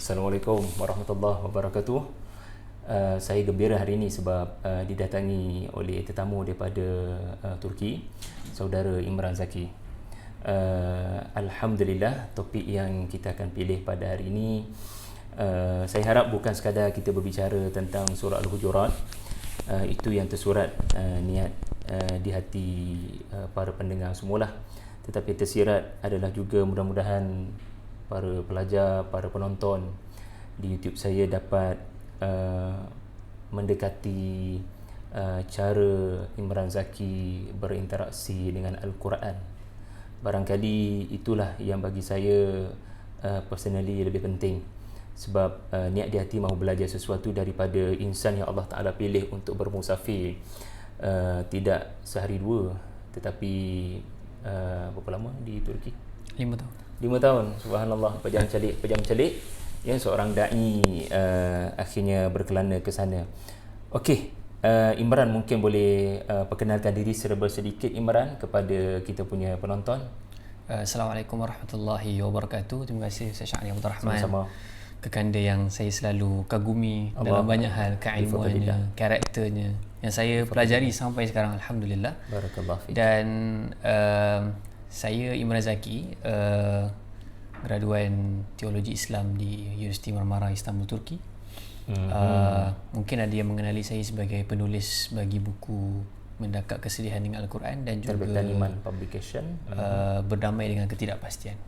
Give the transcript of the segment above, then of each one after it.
Assalamualaikum warahmatullahi wabarakatuh. Saya gembira hari ini sebab didatangi oleh tetamu daripada Turki, saudara Imran Zaki. Alhamdulillah, topik yang kita akan pilih pada hari ini, saya harap bukan sekadar kita berbicara tentang surah Al-Hujurat. Itu yang tersurat niat di hati para pendengar semualah. Tetapi tersirat adalah juga mudah-mudahan para pelajar, para penonton di YouTube saya dapat mendekati cara Imran Zaki berinteraksi dengan Al-Quran. Barangkali itulah yang bagi saya personally lebih penting, sebab niat di hati mahu belajar sesuatu daripada insan yang Allah Ta'ala pilih untuk bermusafir, tidak sehari dua, tetapi berapa lama di Turki? 5 tahun. 5 tahun, subhanallah, pejam celik ya, seorang da'i akhirnya berkelana ke sana. Okey, Imran mungkin boleh perkenalkan diri serba sedikit Imran kepada kita punya penonton. Assalamualaikum warahmatullahi wabarakatuh. Terima kasih Ustaz Syahni Abdul Rahman. Sama-sama. Kekanda yang saya selalu kagumi dalam banyak hal, keilmuannya, karakternya yang saya pelajari sampai sekarang, alhamdulillah. Barakallahu fiik. Dan saya Imran Zaki, graduan teologi Islam di Universiti Marmara Istanbul, Turki. Mungkin ada yang mengenali saya sebagai penulis bagi buku Mendakat Kesedihan dengan Al-Quran dan juga Terbitan Iman Publication. Berdamai dengan Ketidakpastian.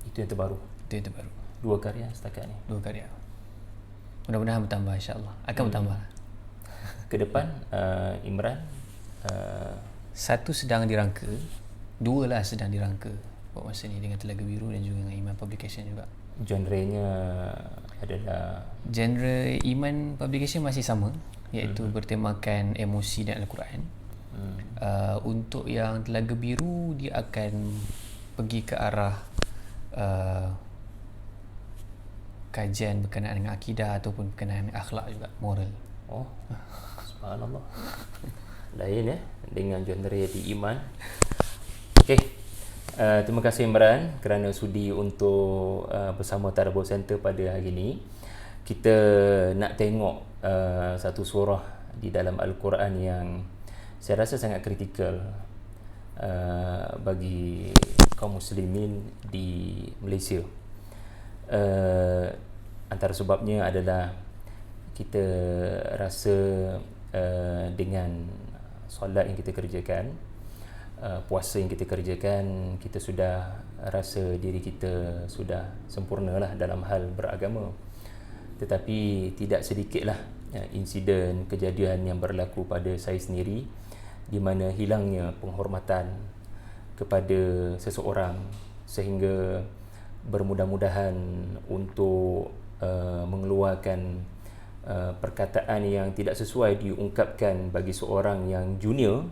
Itu yang terbaru. Itu yang terbaru. 2 karya setakat ni. 2 karya. Mudah-mudahan bertambah, insya-Allah. Akan bertambah. Ke depan Imran satu sedang dirangka, 2 lah sedang dirangka buat masa ni dengan Telaga Biru dan juga dengan Iman Publication juga. Genrenya adalah Genre Iman Publication masih sama, iaitu bertemakan emosi dan Al-Quran. Untuk yang Telaga Biru, dia akan pergi ke arah kajian berkenaan dengan akidah ataupun berkenaan dengan akhlak juga, moral. Oh, subhanallah. Lain dengan genre di iman. Okey. Terima kasih Imran kerana sudi untuk bersama Tadabbur Center pada hari ini. Kita nak tengok satu surah di dalam Al-Quran yang saya rasa sangat kritikal bagi kaum muslimin di Malaysia. Antara sebabnya adalah kita rasa dengan solat yang kita kerjakan, puasa yang kita kerjakan, kita sudah rasa diri kita sudah sempurnalah dalam hal beragama. Tetapi tidak sedikitlah insiden, kejadian yang berlaku pada saya sendiri di mana hilangnya penghormatan kepada seseorang sehingga bermudah-mudahan untuk mengeluarkan perkataan yang tidak sesuai diungkapkan bagi seorang yang junior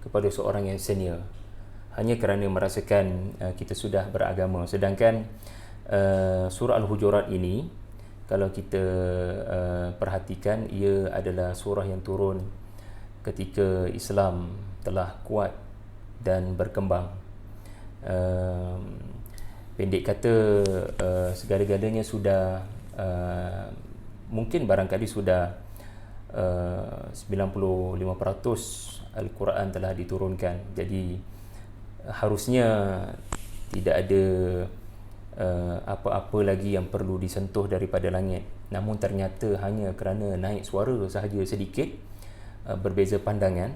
kepada seorang yang senior, hanya kerana merasakan kita sudah beragama. Sedangkan surah Al-Hujurat ini, kalau kita perhatikan, ia adalah surah yang turun ketika Islam telah kuat dan berkembang. Pendek kata, segala-galanya sudah mungkin barangkali sudah 95% Al-Quran telah diturunkan. Jadi harusnya tidak ada apa-apa lagi yang perlu disentuh daripada langit. Namun ternyata hanya kerana naik suara sahaja sedikit, berbeza pandangan,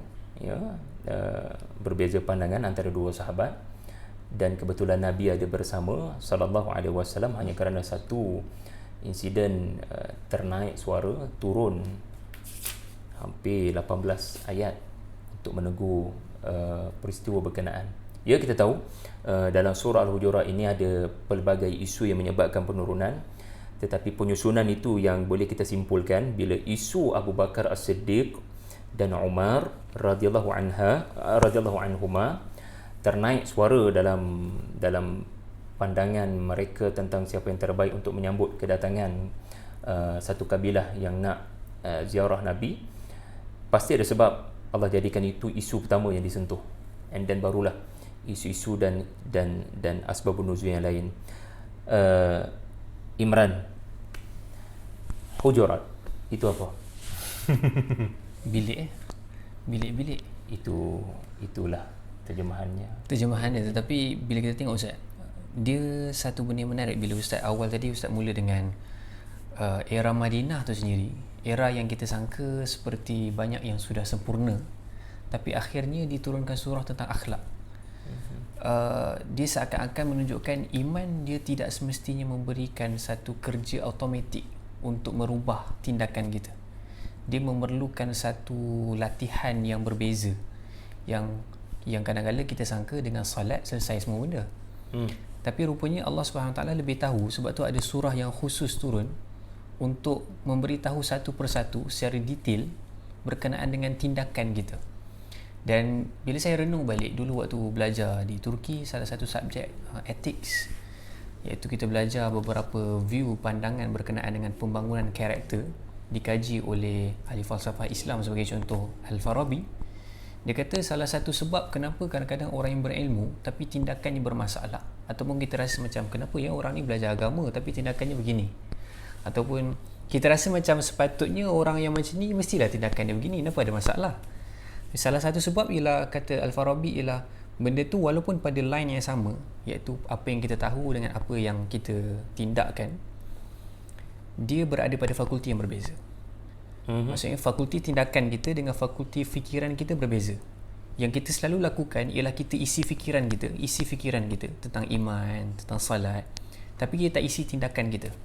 berbeza pandangan antara 2 sahabat, dan kebetulan Nabi ada bersama sallallahu alaihi wasallam, hanya kerana satu insiden ternaik suara, turun hampir 18 ayat untuk menegur peristiwa berkenaan. Ya, kita tahu dalam surah Al-Hujurat ini ada pelbagai isu yang menyebabkan penurunan, tetapi penyusunan itu yang boleh kita simpulkan bila isu Abu Bakar As-Siddiq dan Umar radhiyallahu anhuma ternaik suara dalam pandangan mereka tentang siapa yang terbaik untuk menyambut kedatangan satu kabilah yang nak ziarah Nabi. Pasti ada sebab Allah jadikan itu isu pertama yang disentuh, and then barulah isu-isu dan asbabun nuzul yang lain. Imran, Hujurat itu apa? Bilik bilik Itulah terjemahannya. Tetapi bila kita tengok Ustaz, dia satu benda yang menarik. Bila Ustaz awal tadi Ustaz mula dengan era Madinah tu sendiri, era yang kita sangka seperti banyak yang sudah sempurna, tapi akhirnya diturunkan surah tentang akhlak. Dia seakan-akan menunjukkan iman dia tidak semestinya memberikan satu kerja automatik untuk merubah tindakan kita. Dia memerlukan satu latihan yang berbeza, yang kadang-kadang kita sangka dengan salat selesai semua benda. Tapi rupanya Allah SWT lebih tahu, sebab tu ada surah yang khusus turun untuk memberitahu satu persatu secara detail berkenaan dengan tindakan kita. Dan bila saya renung balik dulu waktu belajar di Turki, salah satu subjek ethics, iaitu kita belajar beberapa view pandangan berkenaan dengan pembangunan karakter dikaji oleh ahli falsafah Islam, sebagai contoh Al-Farabi. Dia kata salah satu sebab kenapa kadang-kadang orang yang berilmu tapi tindakannya bermasalah, ataupun kita rasa macam kenapa ya orang ni belajar agama tapi tindakannya begini, ataupun kita rasa macam sepatutnya orang yang macam ni mestilah tindakannya begini, kenapa ada masalah. Salah satu sebab ialah, kata Al-Farabi, ialah benda tu walaupun pada line yang sama, iaitu apa yang kita tahu dengan apa yang kita tindakkan, dia berada pada fakulti yang berbeza. Maksudnya fakulti tindakan kita dengan fakulti fikiran kita berbeza. Yang kita selalu lakukan ialah kita isi fikiran kita tentang iman, tentang salat, tapi kita tak isi tindakan kita.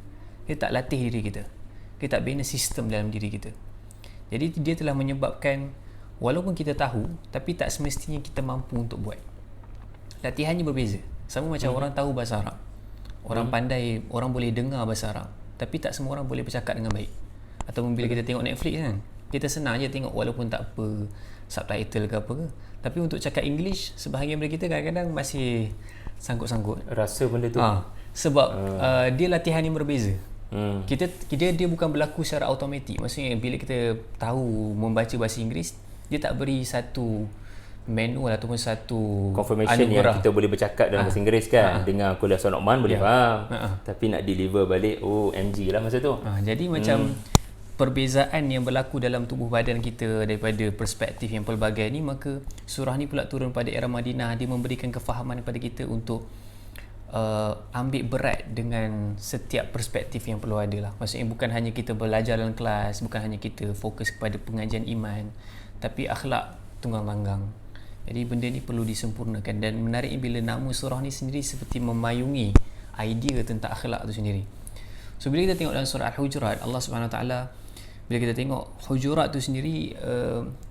Kita tak latih diri kita, kita tak bina sistem dalam diri kita. Jadi dia telah menyebabkan walaupun kita tahu, tapi tak semestinya kita mampu untuk buat. Latihannya berbeza. Sama macam orang tahu bahasa Arab, orang pandai, orang boleh dengar bahasa Arab, tapi tak semua orang boleh bercakap dengan baik. Ataupun bila kita tengok Netflix kan, kita senang je tengok walaupun tak apa subtitle ke apa ke, tapi untuk cakap English, sebahagian daripada kita kadang-kadang masih sangkut-sangkut Rasa benda tu sebab dia latihan yang berbeza. Dia bukan berlaku secara automatik. Maksudnya bila kita tahu membaca bahasa Inggeris, dia tak beri satu manual ataupun satu confirmation anugerah yang kita boleh bercakap dalam bahasa Inggeris kan. Dengar kuliah Surat Nu'man boleh faham, tapi nak deliver balik MG lah masa tu. Jadi macam perbezaan yang berlaku dalam tubuh badan kita daripada perspektif yang pelbagai ni, maka surah ni pula turun pada era Madinah. Dia memberikan kefahaman kepada kita untuk ambil berat dengan setiap perspektif yang perlu ada lah. Maksudnya bukan hanya kita belajar dalam kelas, bukan hanya kita fokus kepada pengajian iman, tapi akhlak tunggang langgang. Jadi benda ni perlu disempurnakan. Dan menariknya bila nama surah ni sendiri seperti memayungi idea tentang akhlak tu sendiri. So bila kita tengok dalam surah Al-Hujurat, Allah SWT, bila kita tengok hujurat tu sendiri,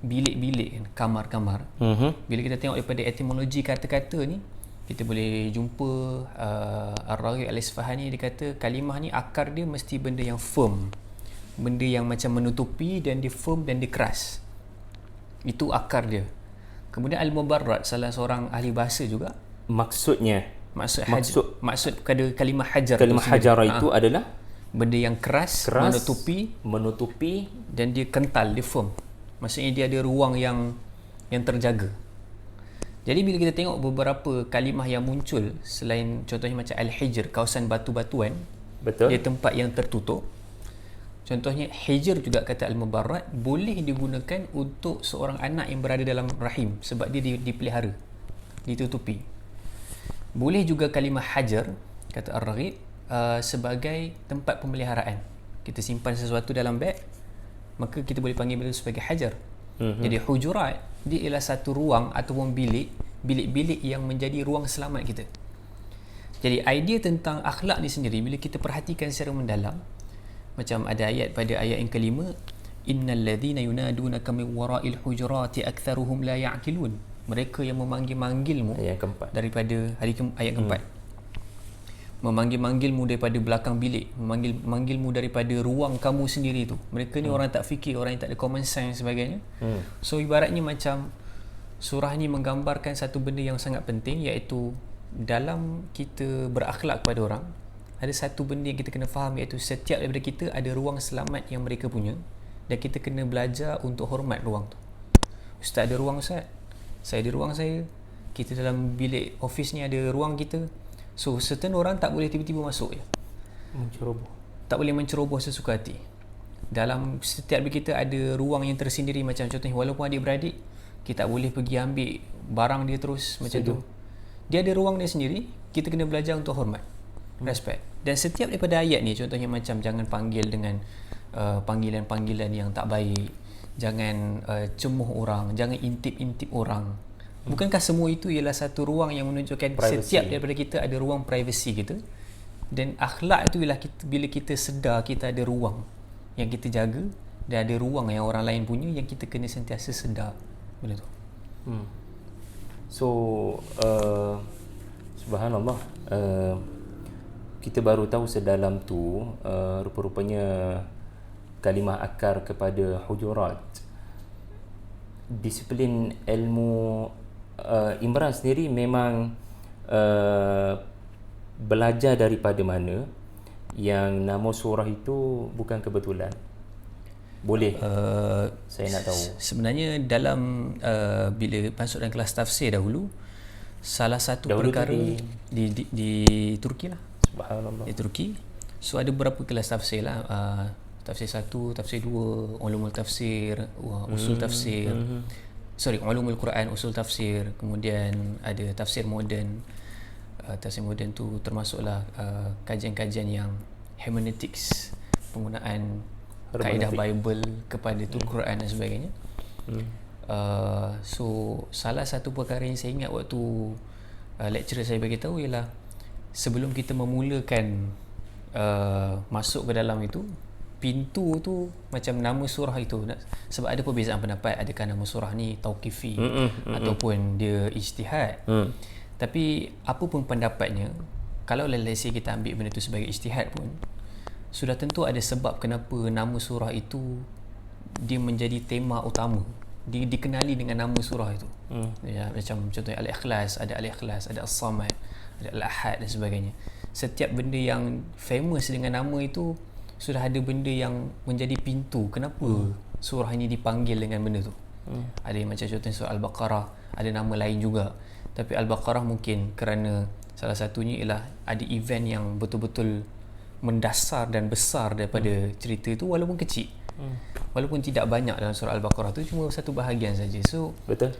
bilik-bilik, kamar-kamar. Bila kita tengok daripada etimologi kata-kata ni, kita boleh jumpa Ar-Raghib Al-Isfahani, dia kata kalimah ni akar dia mesti benda yang firm, benda yang macam menutupi, dan dia firm dan dia keras. Itu akar dia. Kemudian Al-Mubarrad, salah seorang ahli bahasa juga, maksud pada kalimah hajar itu adalah benda yang keras, menutupi dan dia kental, dia firm. Maksudnya dia ada ruang yang terjaga. Jadi bila kita tengok beberapa kalimah yang muncul, selain contohnya macam Al-Hijr, kawasan batu-batuan, betul, dia tempat yang tertutup. Contohnya Hijr juga, kata Al-Mubarrad, boleh digunakan untuk seorang anak yang berada dalam rahim, sebab dia dipelihara, ditutupi. Boleh juga kalimah Hajar, kata Ar-Raghib, sebagai tempat pemeliharaan. Kita simpan sesuatu dalam beg, maka kita boleh panggil benda sebagai hajar. Jadi hujurat dia ialah satu ruang ataupun bilik-bilik yang menjadi ruang selamat kita. Jadi idea tentang akhlak ni sendiri, bila kita perhatikan secara mendalam, macam ada ayat pada ayat yang kelima, innal ladzina yunadunaka min wara'il hujurati aktsaruhum la ya'qilun. Mereka yang memanggil-manggilmu, ayat keempat, daripada ayat keempat, memanggil-manggilmu daripada belakang bilik, memanggilmu daripada ruang kamu sendiri tu. Mereka ni orang tak fikir, orang yang tak ada common sense sebagainya. So ibaratnya macam surah ni menggambarkan satu benda yang sangat penting, iaitu dalam kita berakhlak kepada orang, ada satu benda yang kita kena faham, iaitu setiap daripada kita ada ruang selamat yang mereka punya, dan kita kena belajar untuk hormat ruang tu. Ustaz ada ruang Ustaz, saya ada ruang saya, kita dalam bilik office ni ada ruang kita. So certain orang tak boleh tiba-tiba masuk je, menceroboh, tak boleh menceroboh sesuka hati. dalam setiap dari kita ada ruang yang tersendiri. Macam contohnya walaupun adik-beradik, kita tak boleh pergi ambil barang dia terus macam tu. Dia ada ruang dia sendiri, kita kena belajar untuk hormat, respect. Dan setiap daripada ayat ni, contohnya macam jangan panggil dengan panggilan-panggilan yang tak baik, jangan cemuh orang, jangan intip-intip orang. Bukankah semua itu ialah satu ruang yang menunjukkan privacy. Setiap daripada kita ada ruang privasi kita. Dan akhlak itu ialah bila kita sedar kita ada ruang yang kita jaga, dan ada ruang yang orang lain punya yang kita kena sentiasa sedar benda tu. So subhanallah, kita baru tahu sedalam tu rupa-rupanya kalimah akar kepada hujurat. Disiplin ilmu Imran sendiri memang belajar daripada mana yang nama surah itu bukan kebetulan. Boleh saya nak tahu. Sebenarnya dalam bila masuk dalam kelas tafsir dahulu, salah satu dahulu perkara di Turki lah. Subhanallah. Di Turki. So ada beberapa kelas tafsir lah. Tafsir 1, tafsir 2, ulumul tafsir, usul tafsir. Ulumul Quran, usul tafsir. Kemudian ada tafsir moden. Tafsir moden tu termasuklah kajian-kajian yang hermeneutics, penggunaan kaedah Bible kepada tu Quran dan sebagainya. So salah satu perkara yang saya ingat waktu lecturer saya bagi tahu ialah sebelum kita memulakan masuk ke dalam itu, pintu tu macam nama surah itu, sebab ada perbezaan pendapat, adakah nama surah ni tauqifi ataupun dia ijtihad. Tapi apa pun pendapatnya, kalau let's say kita ambil benda tu sebagai ijtihad pun, sudah tentu ada sebab kenapa nama surah itu dia menjadi tema utama, dikenali dengan nama surah itu. Ya, macam contohnya Al-Ikhlas, ada Al-Ikhlas, ada As-Samad, ada Al-Ahad dan sebagainya. Setiap benda yang famous dengan nama itu, sudah ada benda yang menjadi pintu kenapa surah ini dipanggil dengan benda tu. Ada yang macam contohnya surah Al-Baqarah, ada nama lain juga. Tapi Al-Baqarah mungkin kerana salah satunya ialah ada event yang betul-betul mendasar dan besar daripada cerita itu, walaupun kecil. Walaupun tidak banyak dalam surah Al-Baqarah tu, cuma satu bahagian saja. So betul.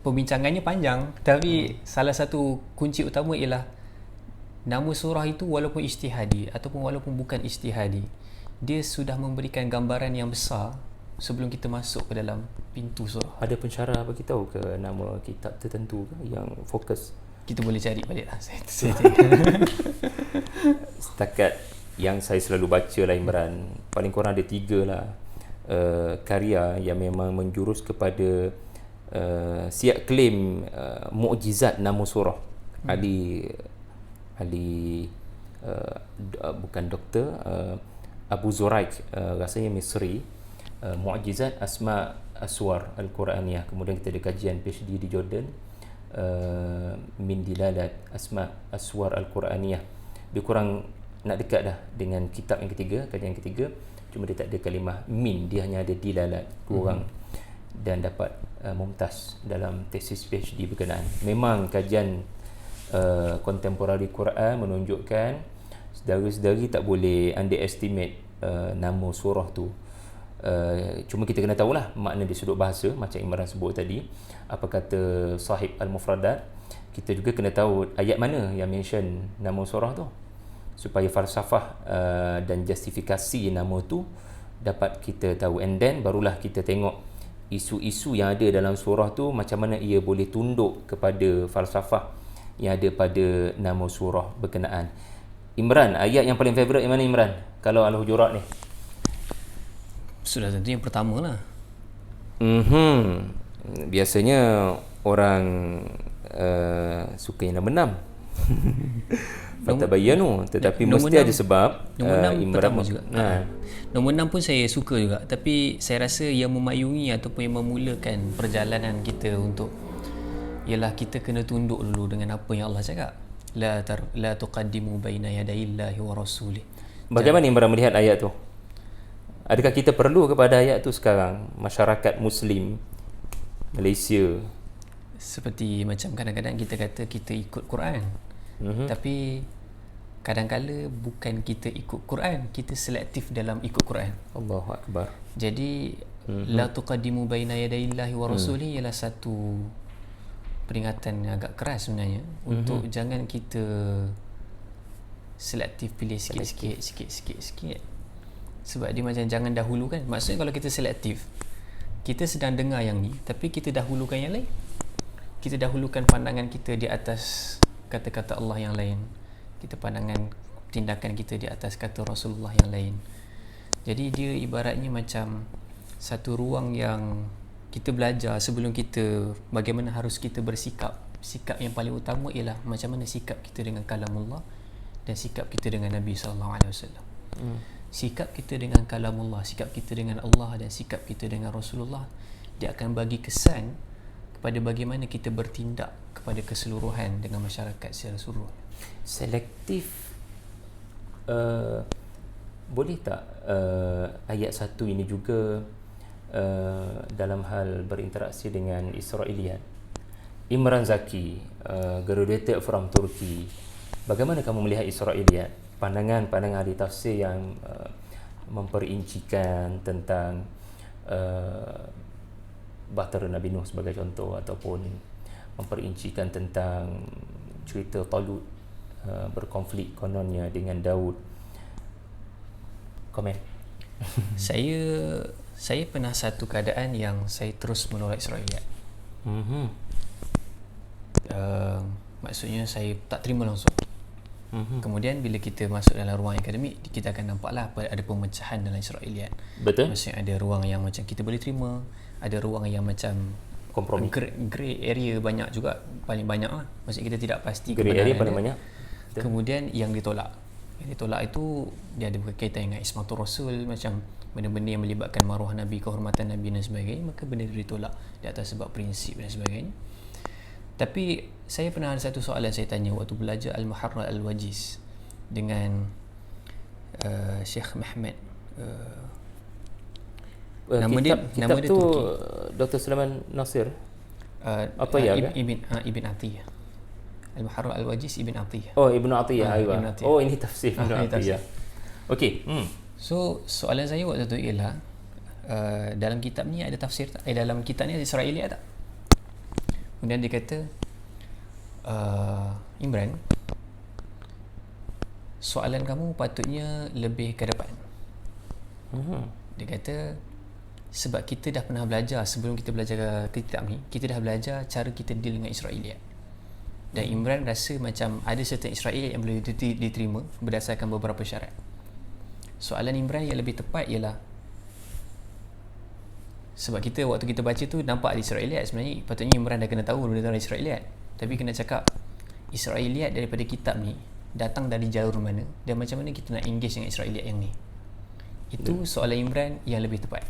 Perbincangannya panjang, tapi salah satu kunci utama ialah nama surah itu walaupun ijtihadi ataupun walaupun bukan ijtihadi, dia sudah memberikan gambaran yang besar sebelum kita masuk ke dalam pintu surah. Ada pensyarah bagi tahu ke nama kitab tertentu ke yang fokus? Kita boleh cari balik lah. Setakat yang saya selalu baca lah Imran, paling kurang ada 3 lah karya yang memang menjurus kepada siap klaim mukjizat nama surah. Ali bukan doktor, Abu Zuraik, rasanya Misri, Mu'jizat Asma Aswar Al-Quraniyah. Kemudian kita ada kajian PhD di Jordan, Min Dilalat Asma Aswar Al-Quraniyah. Dia kurang nak dekat dah dengan kitab yang ketiga, kajian yang ketiga, cuma dia tak ada kalimah min, dia hanya ada dilalat, 2 orang, dan dapat mumtaz dalam tesis PhD berkenaan. Memang kajian kontemporari Quran menunjukkan saudara-saudari tak boleh underestimate nama surah tu. Cuma kita kena tahulah makna di sudut bahasa, macam Imran sebut tadi, apa kata sahib Al-Mufradat. Kita juga kena tahu ayat mana yang mention nama surah tu, supaya falsafah dan justifikasi nama tu dapat kita tahu, and then barulah kita tengok isu-isu yang ada dalam surah tu, macam mana ia boleh tunduk kepada falsafah yang ada pada nama surah berkenaan. Imran, ayat yang paling favourite yang mana Imran kalau Al-Hujurat ni? Sudah tentu yang pertama lah. Biasanya orang suka yang nombor 6. Fatabayyanu, tetapi mesti ada sebab. Nombor 6 pertama juga. Nombor 6 pun saya suka juga, tapi saya rasa yang memayungi ataupun yang memulakan perjalanan kita untuk, ialah kita kena tunduk dulu dengan apa yang Allah cakap. La tuqaddimu baina yadayillahi wa rasulih. Bagaimana Imran melihat ayat tu? Adakah kita perlu kepada ayat tu sekarang, masyarakat Muslim Malaysia? Seperti macam kadang-kadang kita kata kita ikut Quran, tapi kadang-kala bukan kita ikut Quran, kita selektif dalam ikut Quran. Allahu Akbar. Jadi la tuqaddimu baina yadayillahi wa rasulih ialah satu peringatan yang agak keras sebenarnya untuk jangan kita selektif pilih sikit-sikit. Sebab dia macam jangan dahulukan. Maksudnya kalau kita selektif, kita sedang dengar yang ni tapi kita dahulukan yang lain. Kita dahulukan pandangan kita di atas kata-kata Allah yang lain. Kita pandangan tindakan kita di atas kata Rasulullah yang lain. Jadi dia ibaratnya macam satu ruang yang kita belajar sebelum kita bagaimana harus kita bersikap. Sikap yang paling utama ialah macam mana sikap kita dengan kalamullah dan sikap kita dengan Nabi SAW. Sikap kita dengan kalamullah, sikap kita dengan Allah dan sikap kita dengan Rasulullah, dia akan bagi kesan kepada bagaimana kita bertindak kepada keseluruhan dengan masyarakat secara seluruh. Selektif, boleh tak ayat 1 ini juga dalam hal berinteraksi dengan Israeliat? Imran Zaki, graduated from Turkey, bagaimana kamu melihat Israeliat? Pandangan ahli tafsir yang memperincikan tentang Bahtera Nabi Nuh sebagai contoh, ataupun memperincikan tentang cerita Talut berkonflik kononnya dengan Daud. Komen. Saya pernah satu keadaan yang saya terus menolak Israeliat. Maksudnya saya tak terima langsung. Kemudian bila kita masuk dalam ruang akademik, kita akan nampaklah ada pemecahan dalam Israeliat. Betul. Maksudnya ada ruang yang macam kita boleh terima, ada ruang yang macam Kompromi. Grey area banyak juga, paling banyak lah. Maksudnya kita tidak pasti Grey area paling banyak. Kemudian yang ditolak itu dia ada berkaitan dengan ismatul rasul, macam benda-benda yang melibatkan maruah Nabi, kehormatan Nabi dan sebagainya, maka benda itu ditolak di atas sebab prinsip dan sebagainya. Tapi saya pernah ada satu soalan saya tanya waktu belajar Al-Muharrar Al-Wajiz dengan Syekh Mahmud. Nama dia tu Turki. Dr. Sulaiman Nasir. Apa Ibn Atiyah. Al-Muharrar Al-Wajiz Ibn Atiyah. Oh, Ibn Atiyah. Ibn Atiyah. Oh, ini tafsir Ibn Atiyah. Okey. So soalan saya waktu tu ialah dalam kitab ni ada tafsir tak? Dalam kitab ni ada Israeliat tak? Kemudian dia kata, Imran, soalan kamu patutnya lebih ke depan. Dia kata, sebab kita dah pernah belajar, sebelum kita belajar kitab ni, kita dah belajar cara kita deal dengan Israeliat. Dan Imran rasa macam ada certain Israeliat yang boleh diterima berdasarkan beberapa syarat. Soalan Imran yang lebih tepat ialah, sebab kita waktu kita baca tu nampak ada Israeliat, sebenarnya patutnya Imran dah kena tahu tentang Israeliat, tapi kena cakap Israeliat daripada kitab ni datang dari jalur mana dan macam mana kita nak engage dengan Israeliat yang ni. Itu soalan Imran yang lebih tepat.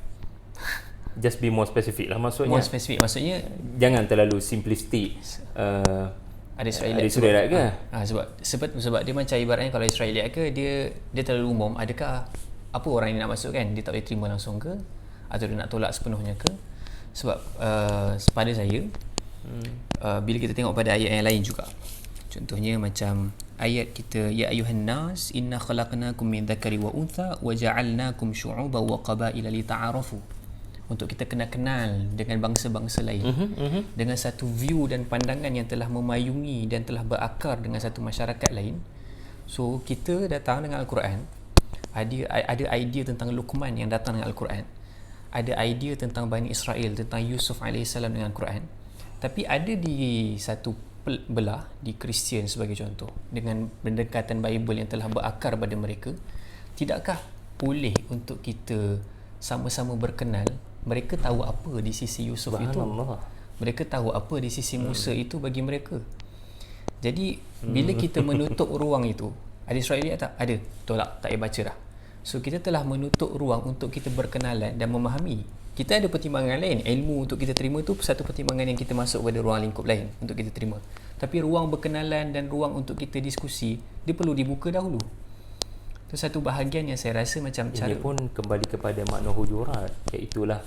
Just be more specific lah maksudnya. More specific maksudnya, jangan terlalu simplistik. ada Israeliat ke? Sebab dia macam ibaratnya kalau Israeliat ke dia terlalu umum, adakah apa orang yang nak masukkan, dia tak boleh terima langsung ke, atau dia nak tolak sepenuhnya ke? Sebab pada saya bila kita tengok pada ayat yang lain juga, contohnya macam ayat kita, ya ayuhan nas inna khalaqnakum min dzakari wa untha wa ja'alnakum syu'uban wa qabaila lita'arafu, untuk kita kenal dengan bangsa-bangsa lain dengan satu view dan pandangan yang telah memayungi dan telah berakar dengan satu masyarakat lain. So kita datang dengan Al-Quran, ada idea tentang Luqman yang datang dengan Al-Quran, ada idea tentang Bani Israel, tentang Yusuf AS dengan Al-Quran, tapi ada di satu belah di Kristian sebagai contoh, dengan pendekatan Bible yang telah berakar pada mereka, tidakkah boleh untuk kita sama-sama berkenal? Mereka tahu apa di sisi Yusuf itu, mereka tahu apa di sisi Musa itu bagi mereka. Jadi bila kita menutup ruang itu, ada Israeliat tak? Ada, tolak, tak payah baca dah. So kita telah menutup ruang untuk kita berkenalan dan memahami. Kita ada pertimbangan lain, ilmu untuk kita terima tu satu pertimbangan yang kita masuk pada ruang lingkup lain untuk kita terima. Tapi ruang berkenalan dan ruang untuk kita diskusi, dia perlu dibuka dahulu. Itu satu bahagian yang saya rasa macam ini pun kembali kepada makna hujurat, iaitulah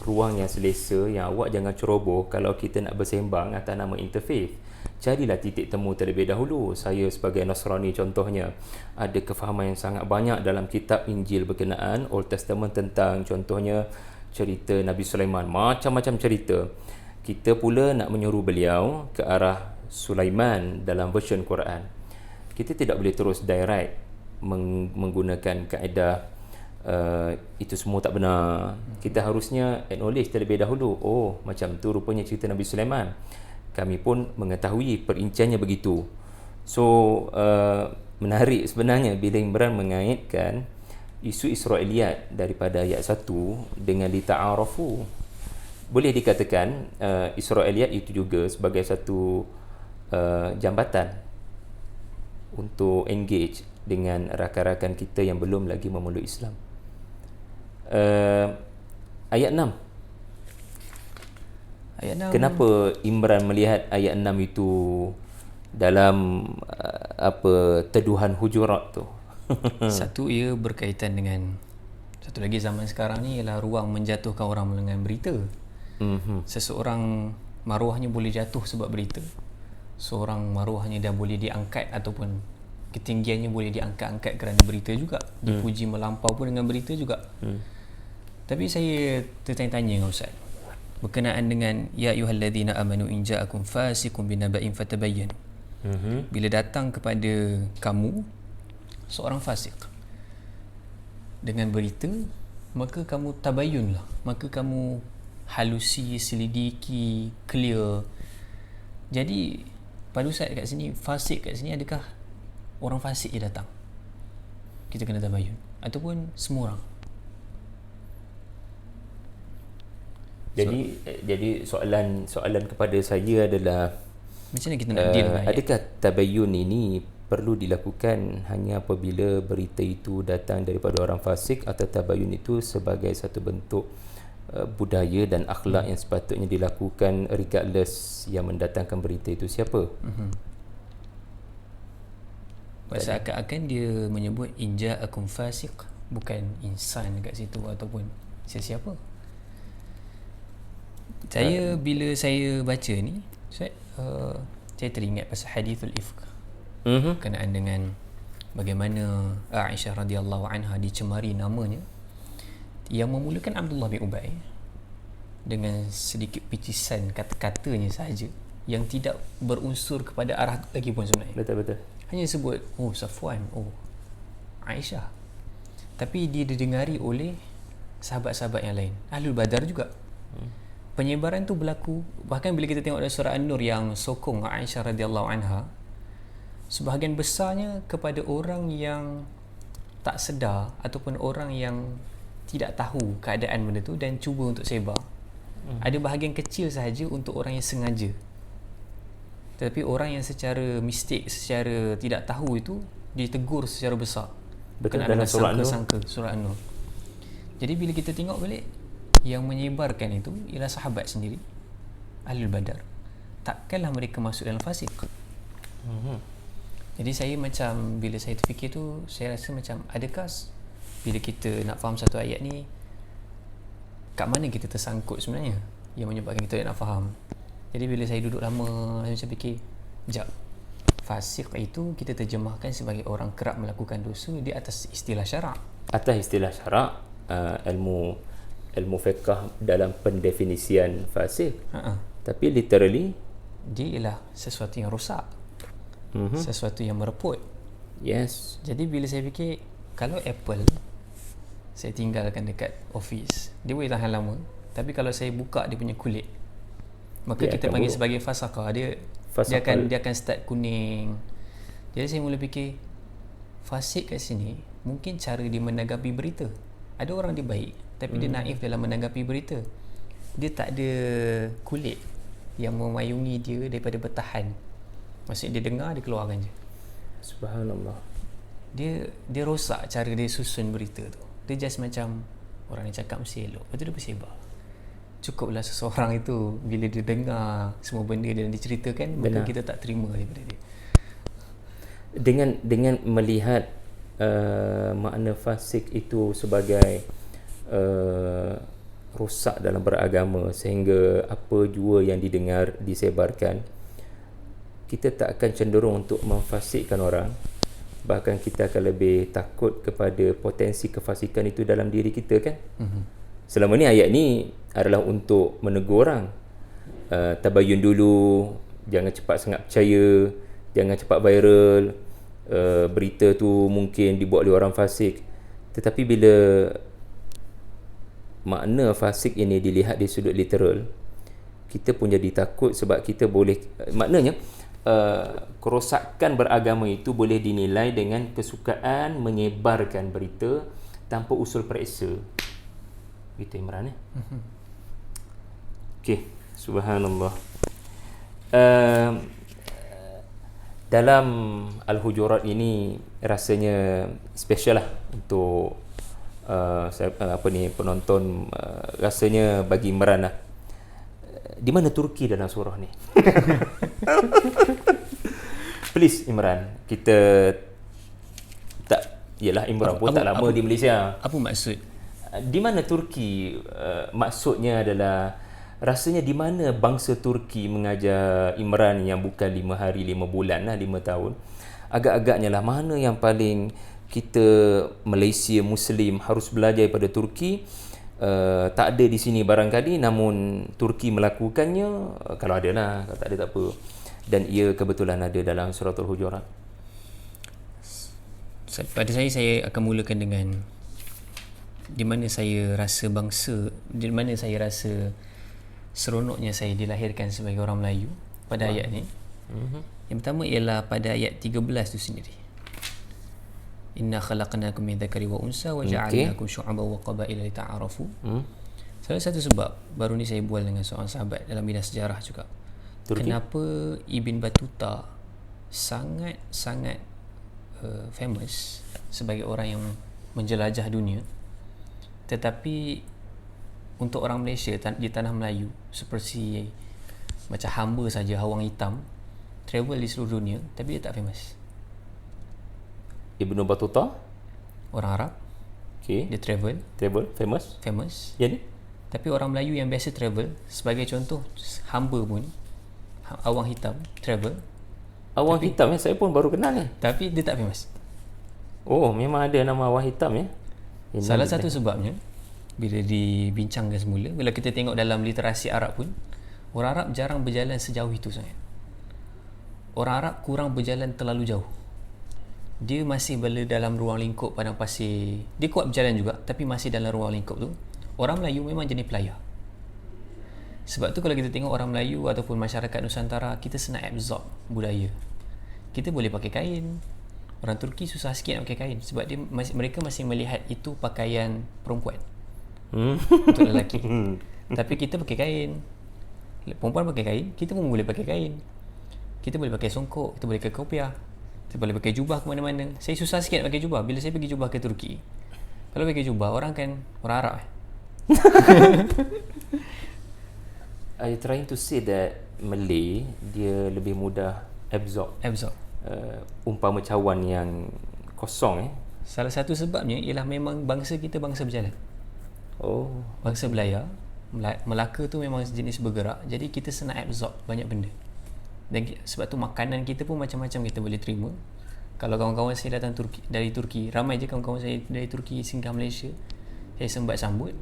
ruang yang selesa, yang awak jangan ceroboh kalau kita nak bersembang atas nama interfaith. carilah titik temu terlebih dahulu. Saya sebagai Nasrani contohnya, ada kefahaman yang sangat banyak dalam kitab Injil berkenaan Old Testament tentang contohnya cerita Nabi Sulaiman, macam-macam cerita. Kita pula nak menyuruh beliau ke arah Sulaiman dalam version Quran. Kita tidak boleh terus direct menggunakan kaedah itu semua tak benar. Kita harusnya acknowledge terlebih dahulu, oh macam tu rupanya cerita Nabi Sulaiman. Kami pun mengetahui perinciannya begitu. So menarik sebenarnya bila Imran mengaitkan isu Israiliyat daripada ayat 1 dengan lita'arafu. Boleh dikatakan Israiliyat itu juga sebagai satu jambatan untuk engage dengan rakan-rakan kita yang belum lagi memeluk Islam. Ayat 6. Ayat 6. Kenapa Imran melihat ayat 6 itu dalam teduhan Hujurat tu? Satu, ia berkaitan dengan, satu lagi zaman sekarang ni ialah ruang menjatuhkan orang dengan berita. Seseorang maruahnya boleh jatuh sebab berita. Seorang maruahnya dah boleh diangkat ataupun ketinggiannya boleh diangkat-angkat kerana berita juga. Dipuji melampau pun dengan berita juga. Tapi saya tertanya-tanya dengan Ustaz berkenaan dengan ya ayyuhallazina amanu in ja'akum fasiqun binaba'in fatabayyanu. Bila datang kepada kamu seorang fasik dengan berita, maka kamu tabayyunlah, maka kamu halusi, selidiki, clear. Jadi pada Ustaz kat sini, fasik kat sini, adakah orang fasik je datang kita kena tabayyun ataupun semua orang? Jadi soalan kepada saya adalah, macam mana kita nak deal dengan adakah tabayyun ini perlu dilakukan hanya apabila berita itu datang daripada orang fasik, atau tabayyun itu sebagai satu bentuk budaya dan akhlak yang sepatutnya dilakukan regardless yang mendatangkan berita itu siapa? Seakan-akan dia menyebut inja akum fasik, bukan insan kat situ ataupun sesiapa. Saya bila saya baca ni, saya teringat pasal hadithul ifk berkenaan dengan bagaimana Aisyah radhiyallahu anha dicemari namanya, yang memulakan Abdullah bin Ubay dengan sedikit picisan kata-katanya sahaja yang tidak berunsur kepada arah lagi pun sebenarnya. Betul-betul. Hanya sebut, oh Safwan, oh Aisyah. Tapi dia didengari oleh sahabat-sahabat yang lain, Ahlul Badar juga. Penyebaran tu berlaku, bahkan bila kita tengok dalam surah An-Nur yang sokong Aisyah radhiyallahu anha, sebahagian besarnya kepada orang yang tak sedar ataupun orang yang tidak tahu keadaan benda tu dan cuba untuk sebar. Ada bahagian kecil sahaja untuk orang yang sengaja. Tetapi orang yang secara mistik, secara tidak tahu itu ditegur secara besar. Betul, dalam surah An-Nur. Surah An-Nur. Jadi bila kita tengok balik, yang menyebarkan itu ialah sahabat sendiri, Ahlul Badar. Takkanlah mereka masuk dalam fasik. Jadi saya macam, bila saya terfikir tu, saya rasa macam adakah bila kita nak faham satu ayat ni, kat mana kita tersangkut sebenarnya yang menyebabkan kita tak nak faham. Jadi bila saya duduk lama, saya macam fikir, sekejap, fasik itu kita terjemahkan sebagai orang kerap melakukan dosa di atas istilah syarak. Atas istilah syarak, ilmu fiqh dalam pendefinisian fasik. Tapi literally dia ialah sesuatu yang rosak, sesuatu yang mereput. Yes. Jadi bila saya fikir, kalau Apple saya tinggalkan dekat office, dia boleh tahan lama, tapi kalau saya buka dia punya kulit, maka dia kita panggil sebagai fasakah. Dia akan start kuning. Jadi saya mula fikir, fasik kat sini mungkin cara dia menanggapi berita. Ada orang dia baik, tapi dia naif dalam menanggapi berita. Dia tak ada kulit yang memayungi dia daripada bertahan. Maksudnya dia dengar, dia keluarkan je. Subhanallah. Dia rosak cara dia susun berita tu. Dia just macam orang ni cakap mesti elok, lepas tu dia bersebar. Cukuplah seseorang itu bila dia dengar semua benda dia diceritakan, maka kita tak terima daripada dia. Dengan melihat makna fasik itu sebagai rosak dalam beragama, sehingga apa jua yang didengar disebarkan, kita tak akan cenderung untuk memfasikkan orang, bahkan kita akan lebih takut kepada potensi kefasikan itu dalam diri kita kan. Selama ni ayat ni adalah untuk menegur orang, tabayun dulu, jangan cepat sangat percaya, jangan cepat viral, berita tu mungkin dibuat oleh orang fasik. Tetapi bila makna fasik ini dilihat di sudut literal, kita pun jadi takut, sebab kita boleh, maknanya kerosakan beragama itu boleh dinilai dengan kesukaan menyebarkan berita tanpa usul periksa. Gitu Imran. Okey, subhanallah. Dalam Al-Hujurat ini rasanya special lah untuk penonton, rasanya bagi Imran lah. Di mana Turki dalam surah ni? Please Imran, kita tak, yalah Imran pun tak lama di Malaysia. Apa maksud? Di mana Turki? Maksudnya adalah, rasanya di mana bangsa Turki mengajar Imran yang bukan 5 hari 5 bulan lah, 5 tahun. Agak-agaknya lah mana yang paling kita Malaysia Muslim harus belajar daripada Turki. Tak ada di sini barangkali, namun Turki melakukannya. Kalau ada lah, kalau tak ada tak apa. Dan ia kebetulan ada dalam Suratul Hujurat. Pada saya akan mulakan dengan di mana saya rasa seronoknya saya dilahirkan sebagai orang Melayu pada ayat ni. Yang pertama ialah pada ayat 13 tu sendiri. Inna khalaqnakum min dzakari wa unsa wa ja'alnakum syu'aban wa qabaila lita'arafu. Salah satu sebab, baru ni saya bual dengan seorang sahabat dalam bidang sejarah juga. Turki? Kenapa Ibn Battuta sangat famous sebagai orang yang menjelajah dunia, tetapi untuk orang Malaysia di tanah Melayu seperti macam hamba saja, hawang hitam, travel di seluruh dunia tapi dia tak famous. Ibn Battuta orang Arab, dia travel famous. Jadi tapi orang Melayu yang biasa travel, sebagai contoh hamba pun, awang hitam travel. Awang hitam saya pun baru kenal ni. Tapi dia tak famous. Oh, memang ada nama awang hitam ya. Salah satu sebabnya, bila dibincangkan semula, bila kita tengok dalam literasi Arab pun, orang Arab jarang berjalan sejauh itu sangat. Orang Arab kurang berjalan terlalu jauh. Dia masih berada dalam ruang lingkup padang pasir. Dia kuat berjalan juga, tapi masih dalam ruang lingkup tu. Orang Melayu memang jenis pelayar. Sebab tu kalau kita tengok orang Melayu ataupun masyarakat Nusantara, kita senang absorb budaya. Kita boleh pakai kain. Orang Turki susah sikit nak pakai kain, sebab mereka masih melihat itu pakaian perempuan untuk lelaki. Tapi kita pakai kain. Perempuan pakai kain, kita pun boleh pakai kain. Kita boleh pakai songkok, kita boleh pakai kopiah, kita boleh pakai jubah ke mana-mana. Saya susah sikit nak pakai jubah. Bila saya pergi jubah ke Turki, kalau pakai jubah, orang Arab Are you trying to say that Malay dia lebih mudah absorb umpama cawan yang kosong Salah satu sebabnya ialah memang bangsa kita bangsa berjalan. Bangsa belayar. Melaka tu memang jenis bergerak, jadi kita senang absorb banyak benda. Dan sebab tu makanan kita pun macam-macam kita boleh terima. Kalau kawan-kawan saya datang dari Turki, ramai je kawan-kawan saya dari Turki singgah Malaysia, saya sembat sambut.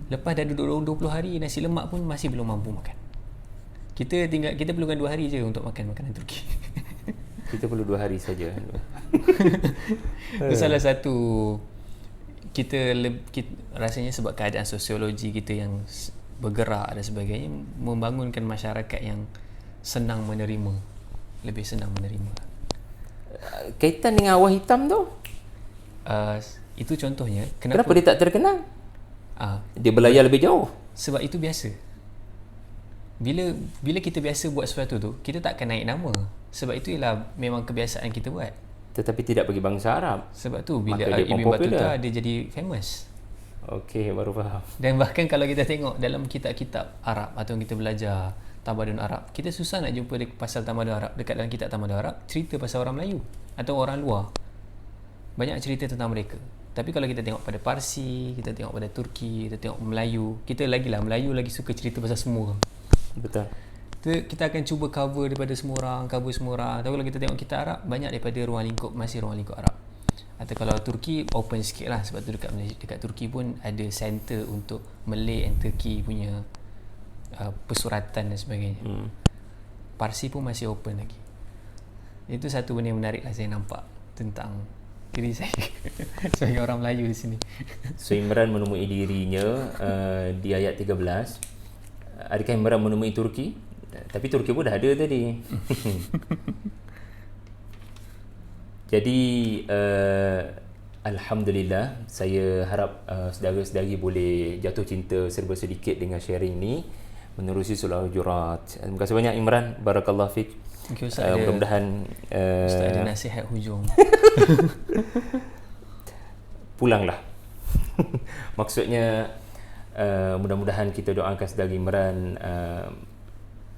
Lepas dah duduk 20 hari, nasi lemak pun masih belum mampu makan. Kita perlukan 2 hari je untuk makan makanan Turki. Kita perlu 2 hari saja. Itu salah satu kita rasanya sebab keadaan sosiologi kita yang bergerak dan sebagainya, membangunkan masyarakat yang lebih senang menerima. Kaitan dengan awang hitam tu, itu contohnya. Kenapa dia tak terkenal? Dia berlayar lebih jauh. Sebab itu biasa. Bila kita biasa buat sesuatu tu, kita tak akan naik nama. Sebab itu ialah memang kebiasaan kita buat. Tetapi tidak bagi bangsa Arab. Sebab tu bila Ibn Battuta dia jadi famous. Okey, baru faham. Dan bahkan kalau kita tengok dalam kitab-kitab Arab atau kita belajar tamadun Arab, kita susah nak jumpa pasal tamadun Arab. Dekat dalam kitab tamadun Arab cerita pasal orang Melayu atau orang luar. Banyak cerita tentang mereka. Tapi kalau kita tengok pada Parsi, kita tengok pada Turki, kita tengok Melayu, kita Melayu lagi suka cerita pasal semua orang. Betul. Kita akan cuba cover daripada semua orang, cover semua orang. Tapi kalau kita tengok kita Arab, banyak daripada ruang lingkup, masih ruang lingkup Arab. Atau kalau Turki open sikit lah, sebab tu dekat Turki pun ada center untuk Malay and Turki punya pesuratan dan sebagainya. Parsi pun masih open lagi. Itu satu benda yang menarik lah saya nampak tentang diri saya sebagai orang Melayu di sini. So Imran menemui dirinya di ayat 13. Adakah Imran menemui Turki? Tapi Turki pun dah ada tadi. Jadi Alhamdulillah, saya harap saudara-saudari boleh jatuh cinta serba sedikit dengan sharing ni menerusi surah Al-Hujurat. Terima kasih banyak Imran, barakallahu fik. Okay, Ustaz mudah-mudahan Ustaz ada nasihat hujung. Pulanglah. Maksudnya mudah-mudahan kita doakan saudara Imran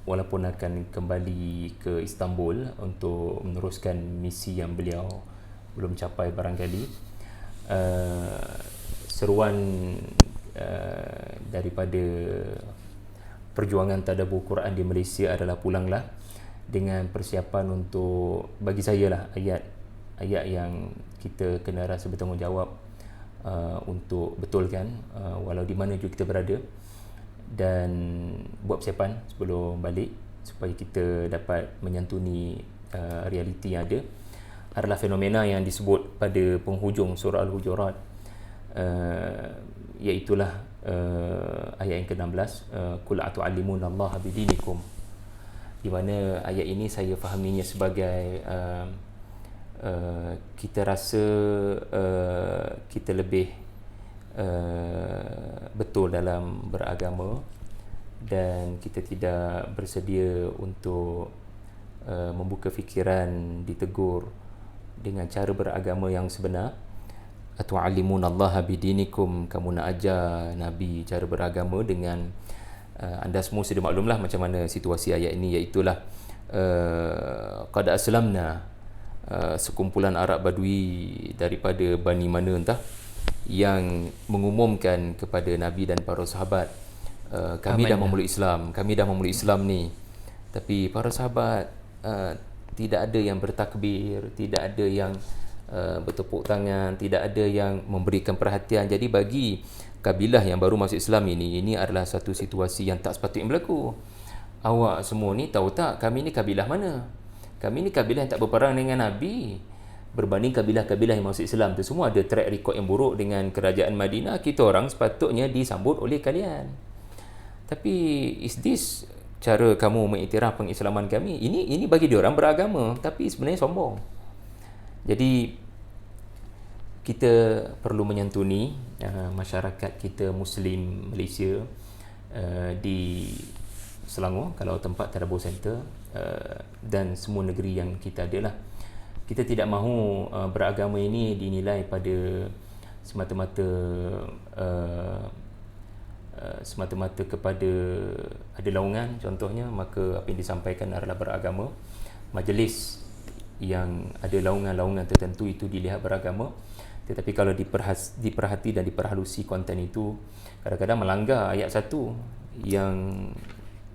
walaupun akan kembali ke Istanbul untuk meneruskan misi yang beliau belum capai barangkali, seruan daripada perjuangan tadabbur Quran di Malaysia adalah pulanglah, dengan persiapan untuk, bagi saya lah, ayat yang kita kena rasa bertanggungjawab untuk betulkan walau di mana juga kita berada, dan buat persiapan sebelum balik supaya kita dapat menyantuni realiti yang ada. Adalah fenomena yang disebut pada penghujung surah Al-Hujurat, iaitulah ayat yang ke-16, qul atu'allimunallaha bidinikum, di mana ayat ini saya fahaminya sebagai kita rasa kita lebih betul dalam beragama dan kita tidak bersedia untuk membuka fikiran, ditegur dengan cara beragama yang sebenar. Atu'allimunallaha bidinikum, kamu nak ajar Nabi cara beragama dengan anda semua sudah maklumlah macam mana situasi ayat ini, iaitulah qad aslamna, sekumpulan Arab Badui daripada Bani mana entah yang mengumumkan kepada Nabi dan para sahabat, kami dah memeluk Islam ni. Tapi para sahabat tidak ada yang bertakbir, tidak ada yang bertepuk tangan, tidak ada yang memberikan perhatian. Jadi bagi kabilah yang baru masuk Islam ini adalah satu situasi yang tak sepatutnya berlaku. Awak semua ni tahu tak kami ni kabilah mana? Kami ni kabilah yang tak berperang dengan Nabi. Berbanding kabilah-kabilah yang masuk Islam tu, semua ada track record yang buruk dengan kerajaan Madinah. Kita orang sepatutnya disambut oleh kalian. Tapi is this cara kamu mengiktiraf pengislaman kami? Ini bagi dia orang beragama, tapi sebenarnya sombong. Jadi kita perlu menyantuni masyarakat kita Muslim Malaysia di Selangor, kalau tempat tadabbur center, dan semua negeri yang kita ada lah. Kita tidak mahu beragama ini dinilai pada semata-mata kepada ada laungan contohnya, maka apa yang disampaikan adalah beragama. Majlis yang ada laungan-laungan tertentu itu dilihat beragama. Tetapi kalau diperhati dan diperhalusi konten itu, kadang-kadang melanggar ayat 1 yang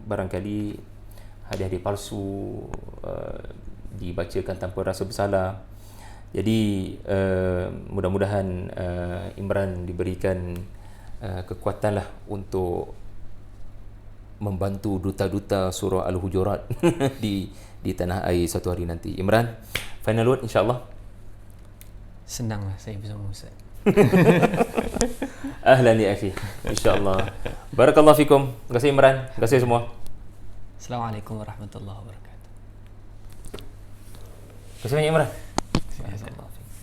barangkali hadis-hadis palsu dibacakan tanpa rasa bersalah. Jadi mudah-mudahan Imran diberikan kekuatanlah untuk membantu duta-duta surah Al-Hujurat di tanah air satu hari nanti. Imran, final word insya-Allah. Senanglah saya bersama Ustaz. Ahlan ya akhi, insya-Allah. Barakallahu fikum. Terima kasih Imran, terima kasih semua. Assalamualaikum warahmatullahi wabarakatuh. Terima kasih banyak Imran. Terima kasih.